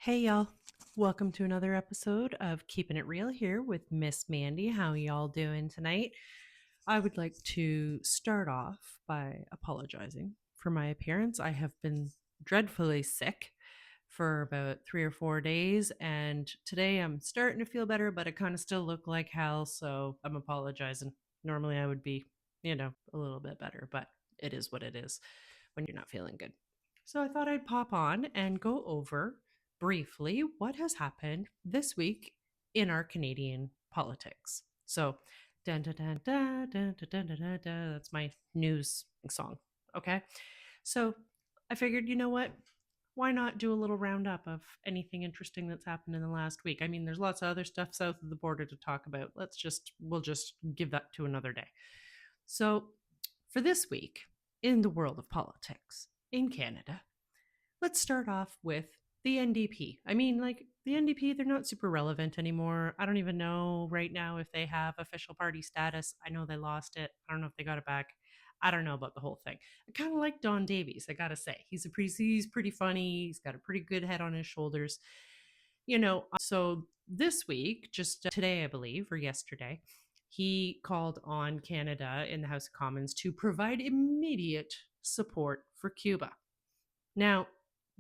Hey y'all. Welcome to another episode of Keeping It Real here with Miss Mandy. How y'all doing tonight? I would like to start off by apologizing for my appearance. I have been dreadfully sick for about 3 or 4 days, and today I'm starting to feel better, but I kind of still look like hell, so I'm apologizing. Normally I would be, a little bit better, but it is what it is when you're not feeling good. So I thought I'd pop on and go over briefly what has happened this week in our Canadian politics. So, dun, dun, dun, dun, dun, dun, dun, dun, dun, that's my news song. Okay. So I figured, you know what? Why not do a little roundup of anything interesting that's happened in the last week? I mean, there's lots of other stuff south of the border to talk about. We'll just give that to another day. So, for this week in the world of politics in Canada, let's start off with the NDP. I mean, like, the NDP, they're not super relevant anymore. I don't even know right now if they have official party status. I know they lost it. I don't know if they got it back. I don't know about the whole thing. I kind of like Don Davies, I gotta say. He's pretty funny. He's got a pretty good head on his shoulders. So this week, just today, I believe, or yesterday, he called on Canada in the House of Commons to provide immediate support for Cuba. Now,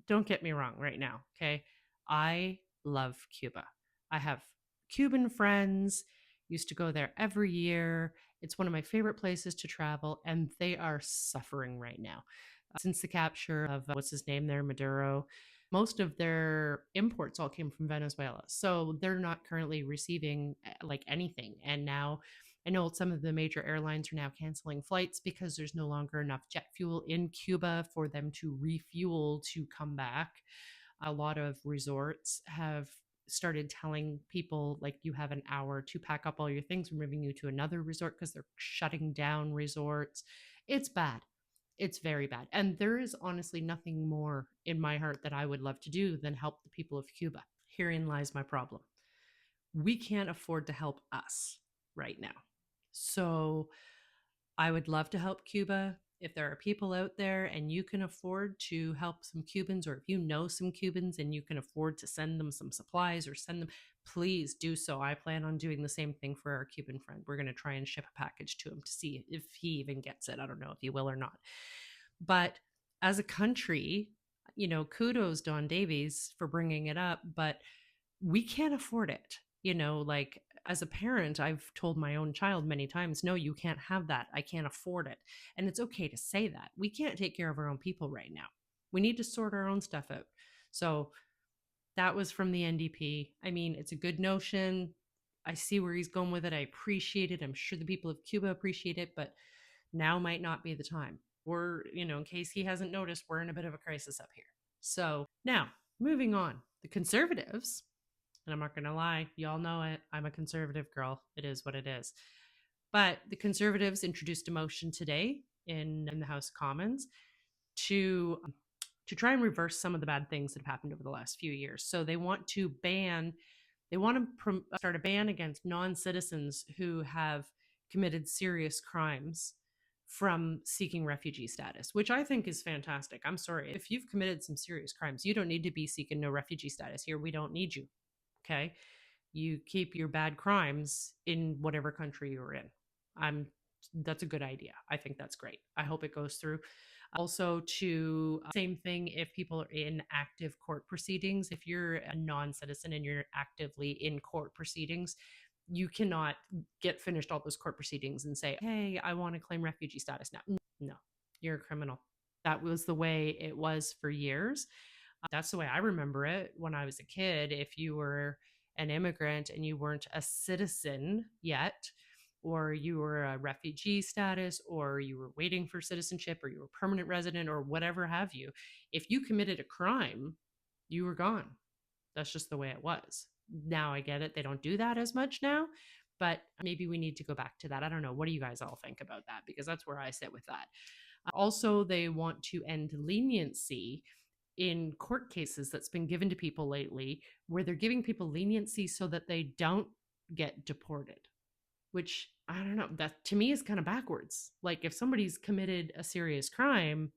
don't get me wrong right now, okay? I love Cuba. I have Cuban friends, used to go there every year. It's one of my favorite places to travel, and they are suffering right now. Since the capture of what's his name there, Maduro, most of their imports all came from Venezuela. So they're not currently receiving like anything. And now I know some of the major airlines are now canceling flights because there's no longer enough jet fuel in Cuba for them to refuel to come back. A lot of resorts have started telling people, like, you have an hour to pack up all your things. We're moving you to another resort because they're shutting down resorts. It's bad. It's very bad. And there is honestly nothing more in my heart that I would love to do than help the people of Cuba. Herein lies my problem. We can't afford to help us right now. So I would love to help Cuba. If there are people out there and you can afford to help some Cubans, or if you know some Cubans and you can afford to send them some supplies or send them, please do so. I plan on doing the same thing for our Cuban friend. We're going to try and ship a package to him to see if he even gets it. I don't know if he will or not. But as a country, kudos Don Davies for bringing it up, but we can't afford it. Like, as a parent, I've told my own child many times, no, you can't have that. I can't afford it. And it's okay to say that. We can't take care of our own people right now. We need to sort our own stuff out. So that was from the NDP. I mean, it's a good notion. I see where he's going with it. I appreciate it. I'm sure the people of Cuba appreciate it, but now might not be the time. In case he hasn't noticed, we're in a bit of a crisis up here. So now, moving on. The Conservatives, and I'm not going to lie, y'all know it. I'm a conservative girl. It is what it is. But the Conservatives introduced a motion today in the House of Commons to to try and reverse some of the bad things that have happened over the last few years. So they want to start a ban against non-citizens who have committed serious crimes from seeking refugee status, which I think is fantastic. I'm sorry. If you've committed some serious crimes, you don't need to be seeking no refugee status here. We don't need you. Okay? You keep your bad crimes in whatever country you're in. I'm That's a good idea. I think that's great. I hope it goes through. Also, to same thing if people are in active court proceedings. If you're a non-citizen and you're actively in court proceedings, you cannot get finished all those court proceedings and say, "Hey, I want to claim refugee status now." No, you're a criminal. That was the way it was for years. That's the way I remember it when I was a kid. If you were an immigrant and you weren't a citizen yet, or you were a refugee status, or you were waiting for citizenship, or you were a permanent resident, or whatever have you, if you committed a crime, you were gone. That's just the way it was. Now I get it. They don't do that as much now, but maybe we need to go back to that. I don't know. What do you guys all think about that? Because that's where I sit with that. Also, they want to end leniency in court cases that's been given to people lately, where they're giving people leniency so that they don't get deported, which, I don't know, that to me is kind of backwards. Like, if somebody's committed a serious crime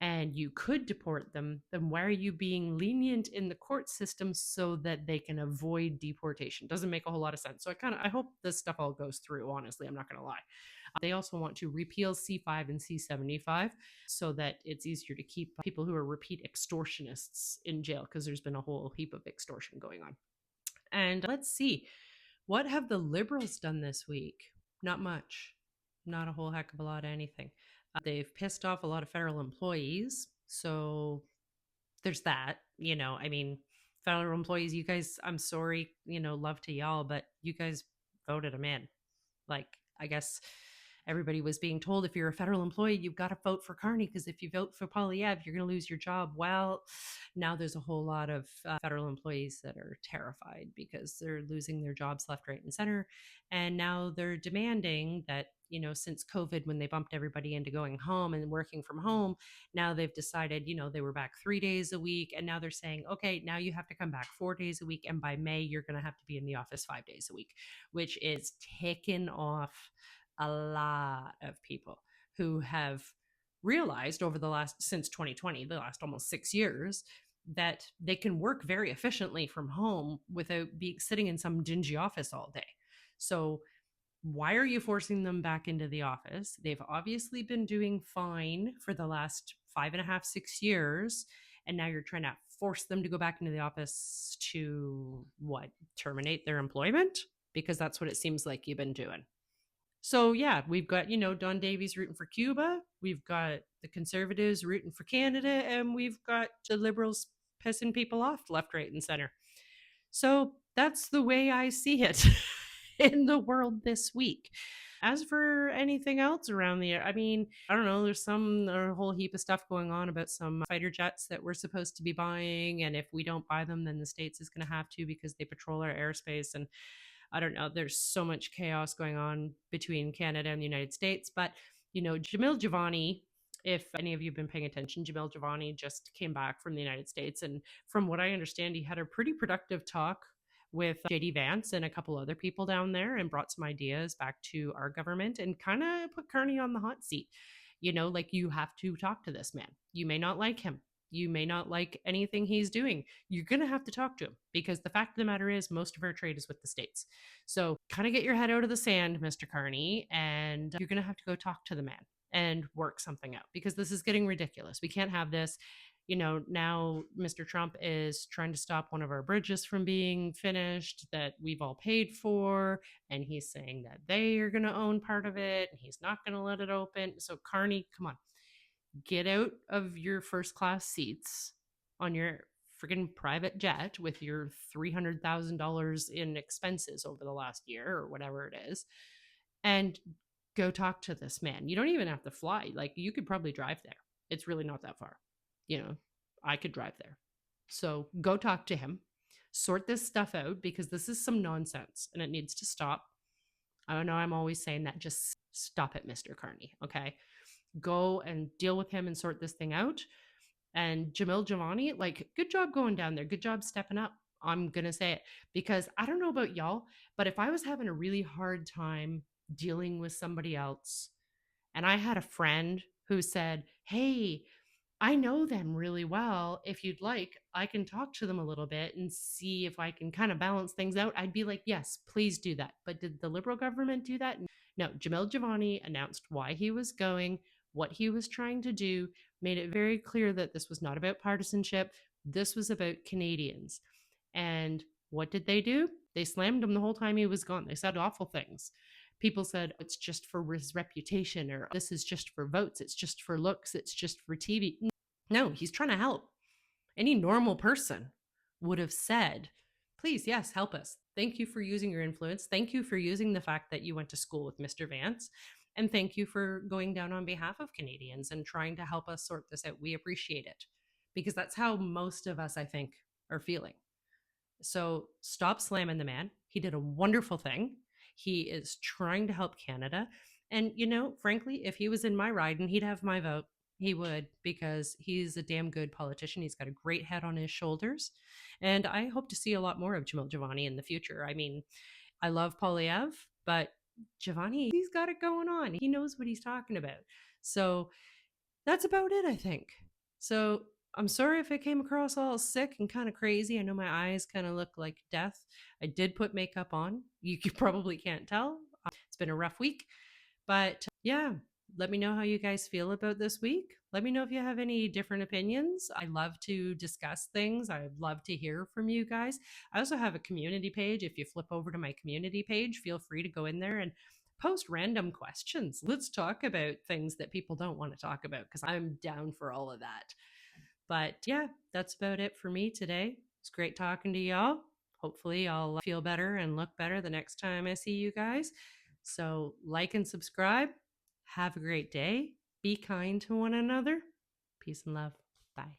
and you could deport them, then why are you being lenient in the court system so that they can avoid deportation? Doesn't make a whole lot of sense. So I hope this stuff all goes through, honestly. I'm not going to lie. They also want to repeal C5 and C75 so that it's easier to keep people who are repeat extortionists in jail, because there's been a whole heap of extortion going on. And let's see, what have the Liberals done this week? Not much. Not a whole heck of a lot of anything. They've pissed off a lot of federal employees. So there's that. I mean, federal employees, you guys, I'm sorry, love to y'all, but you guys voted them in. Like, I guess everybody was being told, if you're a federal employee, you've got to vote for Carney, because if you vote for Poilievre, you're going to lose your job. Well, now there's a whole lot of federal employees that are terrified because they're losing their jobs left, right, and center. And now they're demanding that, since COVID, when they bumped everybody into going home and working from home, now they've decided, they were back 3 days a week. And now they're saying, okay, now you have to come back 4 days a week. And by May, you're going to have to be in the office 5 days a week, which is ticking off a lot of people who have realized over since 2020, the last almost 6 years, that they can work very efficiently from home without sitting in some dingy office all day. So why are you forcing them back into the office? They've obviously been doing fine for the last 5.5, 6 years. And now you're trying to force them to go back into the office to what? Terminate their employment? Because that's what it seems like you've been doing. So yeah, we've got, Don Davies rooting for Cuba. We've got the Conservatives rooting for Canada. And we've got the Liberals pissing people off left, right, and center. So that's the way I see it in the world this week. As for anything else around the, I mean, I don't know, there's a whole heap of stuff going on about some fighter jets that we're supposed to be buying. And if we don't buy them, then the States is going to have to, because they patrol our airspace. And I don't know, there's so much chaos going on between Canada and the United States. But, Jamil Javani, if any of you have been paying attention, Jamil Javani just came back from the United States. And from what I understand, he had a pretty productive talk with JD Vance and a couple other people down there, and brought some ideas back to our government and kind of put Carney on the hot seat. Like, you have to talk to this man. You may not like him. You may not like anything he's doing. You're going to have to talk to him, because the fact of the matter is, most of our trade is with the States. So kind of get your head out of the sand, Mr. Carney, and you're going to have to go talk to the man and work something out, because this is getting ridiculous. We can't have this. Now Mr. Trump is trying to stop one of our bridges from being finished that we've all paid for. And he's saying that they are going to own part of it and he's not going to let it open. So Carney, come on, get out of your first class seats on your freaking private jet with your $300,000 in expenses over the last year or whatever it is, and go talk to this man. You don't even have to fly. Like, you could probably drive there. It's really not that far. I could drive there. So go talk to him, sort this stuff out, because this is some nonsense and it needs to stop. I don't know, I'm always saying that. Just stop it, Mr. Carney. Okay. Go and deal with him and sort this thing out. And Jamil Javani, like, good job going down there. Good job stepping up. I'm going to say it, because I don't know about y'all, but if I was having a really hard time dealing with somebody else and I had a friend who said, hey, I know them really well. If you'd like, I can talk to them a little bit and see if I can kind of balance things out. I'd be like, yes, please do that. But did the Liberal government do that? No. Jamil Javani announced why he was going, what he was trying to do, made it very clear that this was not about partisanship. This was about Canadians. And what did they do? They slammed him the whole time he was gone. They said awful things. People said it's just for his reputation, or this is just for votes, it's just for looks, it's just for TV. No, he's trying to help. Any normal person would have said, please, yes, help us. Thank you for using your influence. Thank you for using the fact that you went to school with Mr. Vance. And thank you for going down on behalf of Canadians and trying to help us sort this out. We appreciate it, because that's how most of us, I think, are feeling. So stop slamming the man. He did a wonderful thing. He is trying to help Canada. And, frankly, if he was in my riding, he'd have my vote. He would, because he's a damn good politician. He's got a great head on his shoulders. And I hope to see a lot more of Jamil Javani in the future. I mean, I love Poilievre, but Javani, he's got it going on. He knows what he's talking about. So that's about it, I think. So I'm sorry if I came across all sick and kind of crazy. I know my eyes kind of look like death. I did put makeup on. You probably can't tell. It's been a rough week. But yeah, let me know how you guys feel about this week. Let me know if you have any different opinions. I love to discuss things. I love to hear from you guys. I also have a community page. If you flip over to my community page, feel free to go in there and post random questions. Let's talk about things that people don't want to talk about because I'm down for all of that. But yeah, that's about it for me today. It's great talking to y'all. Hopefully, I'll feel better and look better the next time I see you guys. So, like and subscribe. Have a great day. Be kind to one another. Peace and love. Bye.